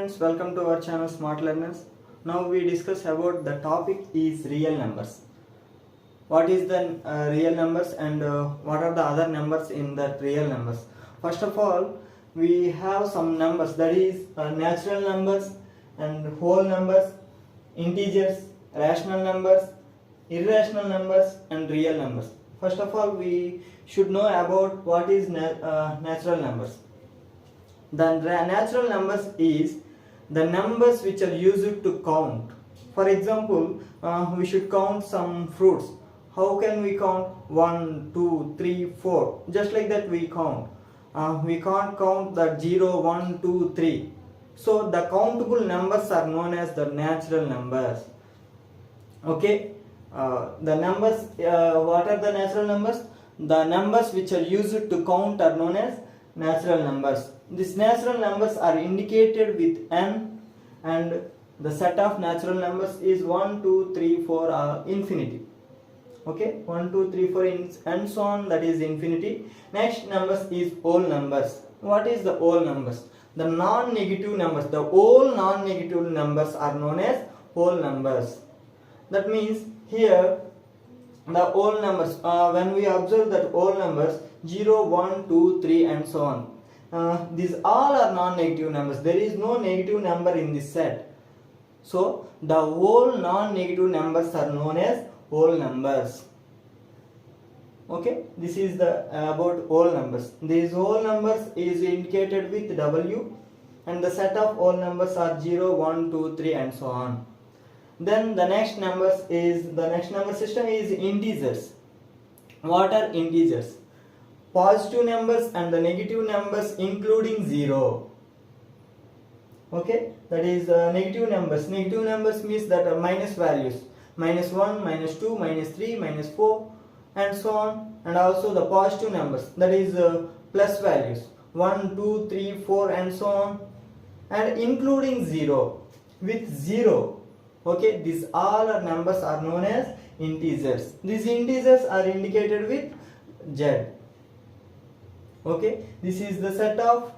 friends, welcome to our channel Smart Learners. Now we discuss about the topic is real numbers. What is the real numbers and what are the other numbers in that real numbers? First of all, we have some numbers, that is natural numbers and whole numbers, integers, rational numbers, irrational numbers and real numbers. First of all, we should know about what is natural numbers. The natural numbers is the numbers which are used to count. For example, we should count some fruits. How can we count? 1, 2, 3, 4. Just like that we count. We can't count that 0, 1, 2, 3. So the countable numbers are known as the natural numbers. Okay. The numbers, what are the natural numbers? The numbers which are used to count are known as natural numbers. These natural numbers are indicated with n, and the set of natural numbers is 1, 2, 3, 4 infinity. Okay, 1, 2, 3, 4 and so on, that is infinity. Next numbers is whole numbers. What is the whole numbers? The non-negative numbers. The whole non-negative numbers are known as whole numbers. That means here the whole numbers, when we observe that whole numbers 0, 1, 2, 3 and so on. These all are non-negative numbers. There is no negative number in this set. So the whole non-negative numbers are known as whole numbers. Okay, this is the about whole numbers. These whole numbers is indicated with W, and the set of whole numbers are 0, 1, 2, 3 and so on. Then the next number system is integers. What are integers? Positive numbers and the negative numbers including 0. Okay, that is negative numbers. Negative numbers means that minus values. Minus 1, minus 2, minus 3, minus 4 and so on. And also the positive numbers, that is plus values. 1, 2, 3, 4 and so on. And including 0. With 0. Okay, these all are numbers are known as integers. These integers are indicated with Z. Okay, this is the set of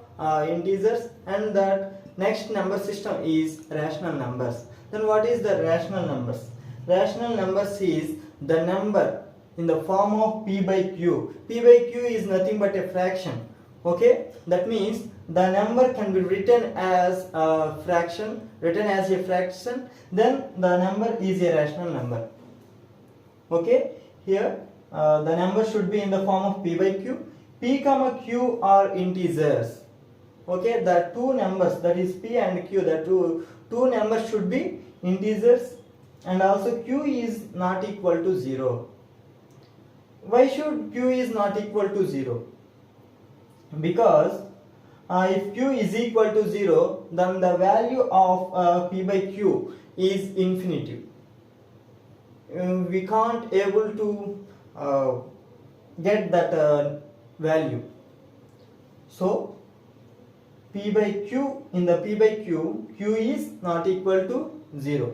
integers, and that next number system is rational numbers. Then what is the rational numbers? Rational numbers is the number in the form of p by q. P by q is nothing but a fraction. Okay, that means the number can be written as a fraction, then the number is a rational number. Okay, here the number should be in the form of p by q. P comma q are integers. Okay, the two numbers, that is p and q, the two numbers should be integers, and also q is not equal to 0. Why should q is not equal to 0? Because if q is equal to 0, then the value of p by q is infinity. We can't able to get that value. So p by q, in the p by q, q is not equal to 0.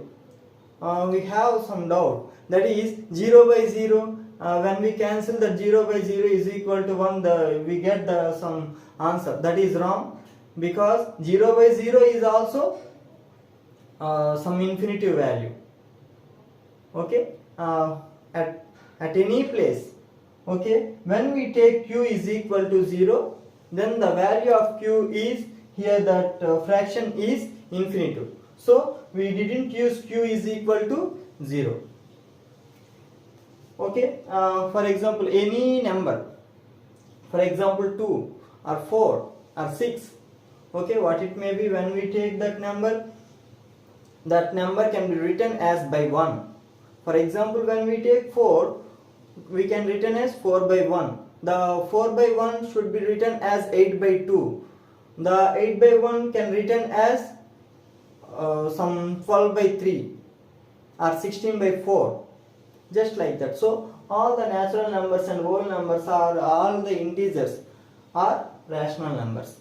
We have some doubt, that is 0 by 0. When we cancel that 0 by 0 is equal to 1, we get some answer. That is wrong, because 0 by 0 is also some infinitive value. Okay, at any place. Okay, when we take q is equal to 0, then the value of q is, here that fraction is infinitive. So we didn't use q is equal to 0. Okay, for example, any number, for example 2 or 4 or 6, okay, what it may be, when we take that number can be written as by 1. For example, when we take 4, we can written as 4 by 1. The 4 by 1 should be written as 8 by 2. The 8 by 1 can written as some 12 by 3 or 16 by 4. Just like that. So all the natural numbers and whole numbers are all the integers are rational numbers.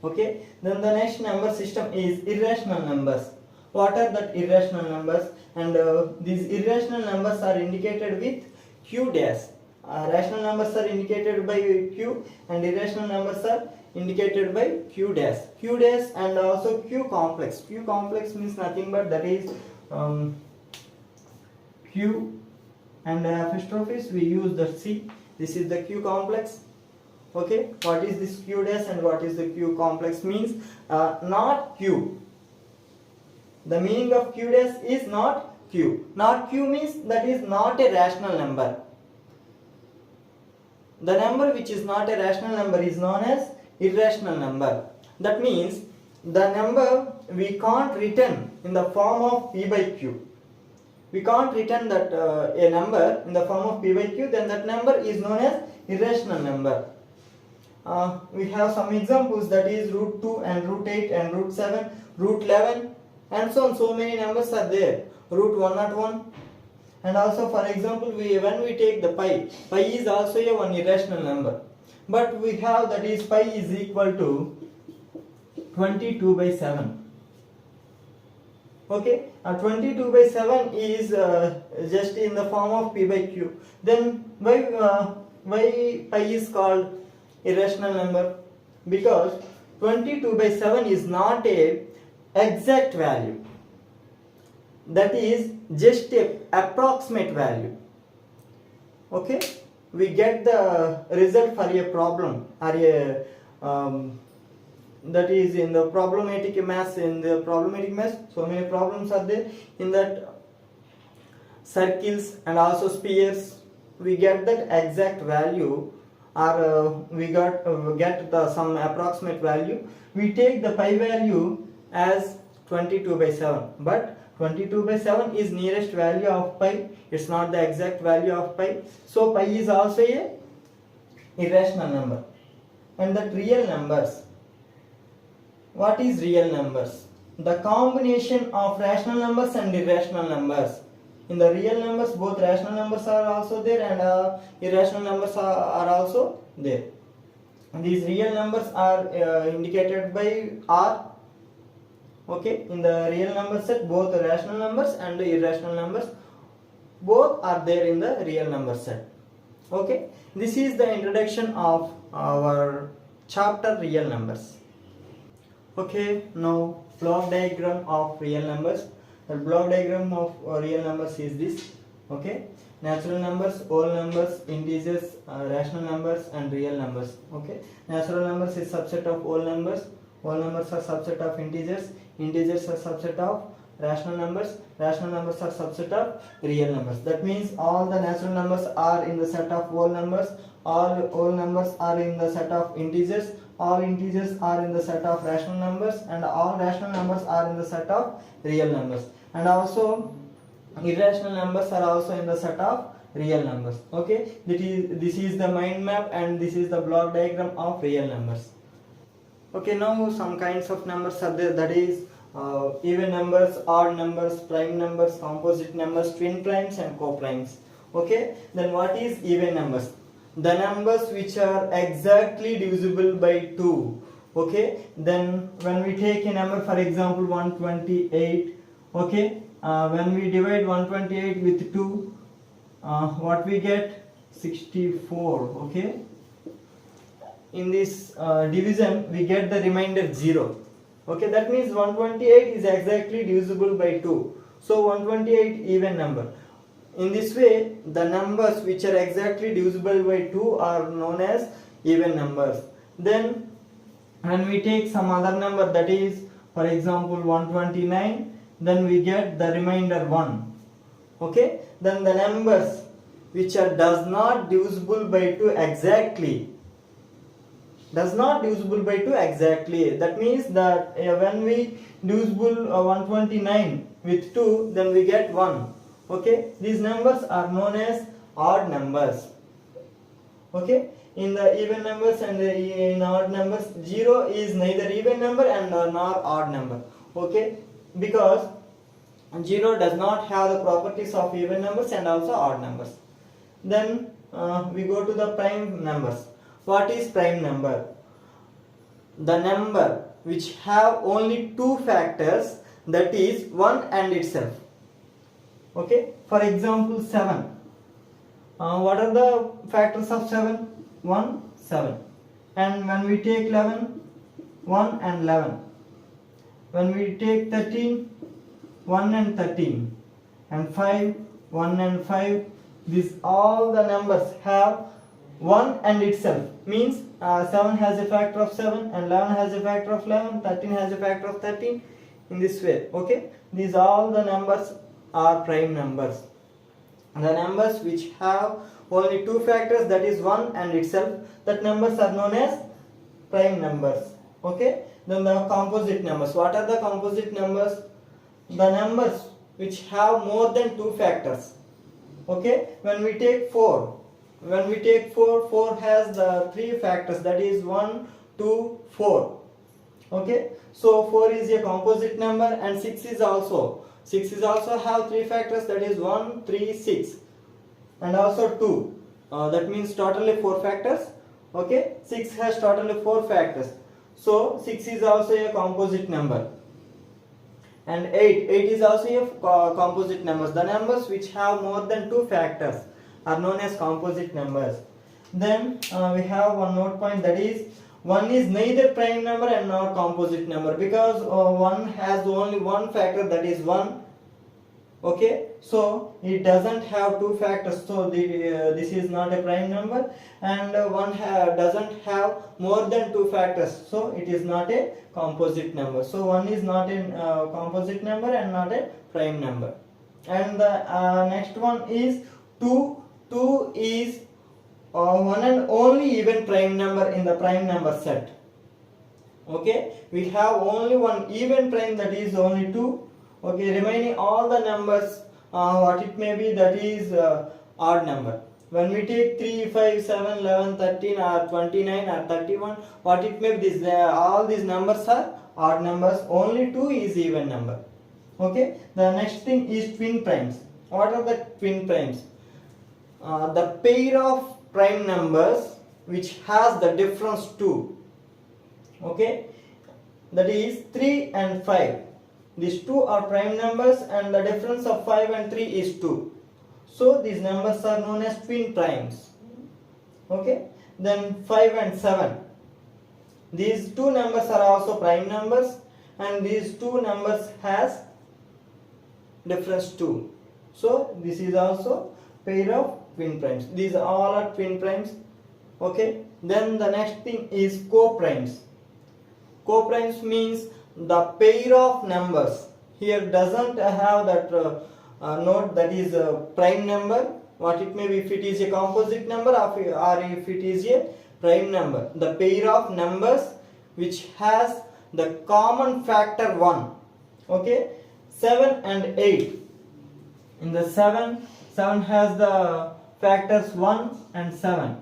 Okay. Then the next number system is irrational numbers. What are that irrational numbers? And these irrational numbers are indicated with q dash. Rational numbers are indicated by q and irrational numbers are indicated by q dash. Q dash and also q complex. Q complex means nothing but that is q and apostrophes we use the c. This is the q complex. Okay, what is this q dash and what is the q complex means? Not q. The meaning of q dash is not q. Not q means that is not a rational number. The number which is not a rational number is known as irrational number. That means the number we can't written in the form of p by q. We can't written that a number in the form of p by q, then that number is known as irrational number. We have some examples, that is root 2 and root 8 and root 7, root 11 and so on. So many numbers are there. Root 101. And also for example when we take the pi is also a one irrational number. But we have that is pi is equal to 22 by 7. Okay, 22 by 7 is just in the form of p by q. Then why pi is called irrational number? Because 22 by 7 is not a exact value. That is just a approximate value. Okay, we get the result for a problem or a that is in the problematic math. So many problems are there. In that circles and also spheres, we get that exact value, or we get some approximate value. We take the pi value as 22 by 7, but 22 by 7 is nearest value of pi. It's not the exact value of pi. So pi is also a irrational number. And that real numbers. What is real numbers? The combination of rational numbers and irrational numbers. In the real numbers, both rational numbers are also there and irrational numbers are also there. And these real numbers are indicated by R. Okay, in the real number set, both the rational numbers and the irrational numbers both are there in the real number set. Okay, this is the introduction of our chapter real numbers. Okay, now block diagram of real numbers. The block diagram of real numbers is this. Okay, natural numbers, whole numbers, integers, rational numbers and real numbers. Okay, natural numbers is subset of whole numbers. Whole numbers are subset of integers. Integers are subset of rational numbers. Rational numbers are subset of real numbers. That means all the natural numbers are in the set of whole numbers. All whole numbers are in the set of integers. All integers are in the set of rational numbers, and all rational numbers are in the set of real numbers. And also irrational numbers are also in the set of real numbers. Okay, this is the mind map and this is the block diagram of real numbers. Okay, now some kinds of numbers are there, that is even numbers, odd numbers, prime numbers, composite numbers, twin primes and co-primes. Okay, then what is even numbers? The numbers which are exactly divisible by 2. Okay, then when we take a number, for example 128, okay, when we divide 128 with 2, what we get? 64. Okay, in this division we get the remainder 0. Okay, that means 128 is exactly divisible by 2. So 128 even number. In this way, the numbers which are exactly divisible by 2 are known as even numbers. Then when we take some other number, that is for example 129, then we get the remainder 1. Okay, then the numbers which are does not divisible by 2 exactly. Does not divisible by 2 exactly. That means that when we divisible 129 with 2, then we get 1. Okay, these numbers are known as odd numbers. Okay, in the even numbers and in odd numbers, 0 is neither even number and nor odd number. Okay, because 0 does not have the properties of even numbers and also odd numbers. Then we go to the prime numbers. What is prime number? The number which have only two factors, that is 1 and itself. Okay, for example 7. What are the factors of 7? 1, 7. And when we take 11, 1 and 11. When we take 13, 1 and 13. And 5, 1 and 5. These all the numbers have 1 and itself. Means 7 has a factor of 7 and 11 has a factor of 11, 13 has a factor of 13, in this way. Okay, these all the numbers are prime numbers. The numbers which have only two factors, that is 1 and itself, that numbers are known as prime numbers. Okay, then the composite numbers. What are the composite numbers? The numbers which have more than two factors. Okay, when we take 4, 4 has the three factors, that is 1, 2, 4. Okay, so 4 is a composite number, and 6 is also have three factors, that is 1, 3, 6, and also 2. That means totally 4 factors. Okay, 6 has totally 4 factors, so 6 is also a composite number. And 8 is also a composite numbers. The numbers which have more than two factors are known as composite numbers. Then we have one note point, that is 1 is neither prime number and nor composite number, because 1 has only one factor, that is 1. Okay, so it doesn't have two factors, so this is not a prime number, and 1 doesn't have more than two factors, so it is not a composite number. So 1 is not a composite number and not a prime number. And the next one is 2. 2 is one and only even prime number in the prime number set. Okay, we have only one even prime, that is only 2. Okay, remaining all the numbers, what it may be, that is odd number. When we take 3, 5, 7, 11, 13 or 29 or 31, what it may be, all these numbers are odd numbers, only 2 is even number. Okay, the next thing is twin primes. What are the twin primes? The pair of prime numbers which has the difference 2. Okay, that is 3 and 5. These two are prime numbers, and the difference of 5 and 3 is 2. So these numbers are known as twin primes. Okay, then 5 and 7. These two numbers are also prime numbers, and these two numbers has difference 2. So this is also pair of twin primes. These all are twin primes. Okay, then the next thing is co-primes. Co-primes means the pair of numbers. Here doesn't have that note, that is a prime number. What it may be, if it is a composite number or if it is a prime number. The pair of numbers which has the common factor 1. Okay, 7 and 8. In the 7 has the factors 1 and 7.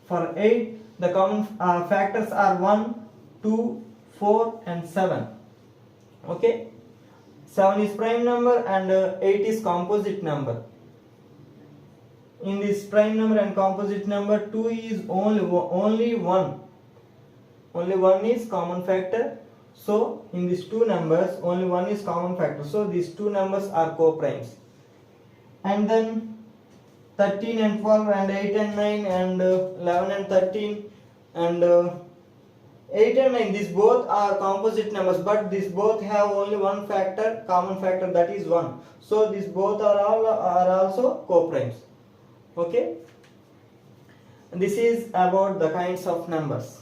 For 8, the common factors are 1, 2, 4 and 7. Okay, 7 is prime number and 8 is composite number. In this prime number and composite number, 2 is only 1. Only 1 is common factor. So in these two numbers, only 1 is common factor. So these two numbers are co-primes. And then 13 and 12 and 8 and 9 and 11 and 13 and 8 and 9, these both are composite numbers, but these both have only one factor, common factor, that is 1. So these both are also co-primes. Okay, this is about the kinds of numbers.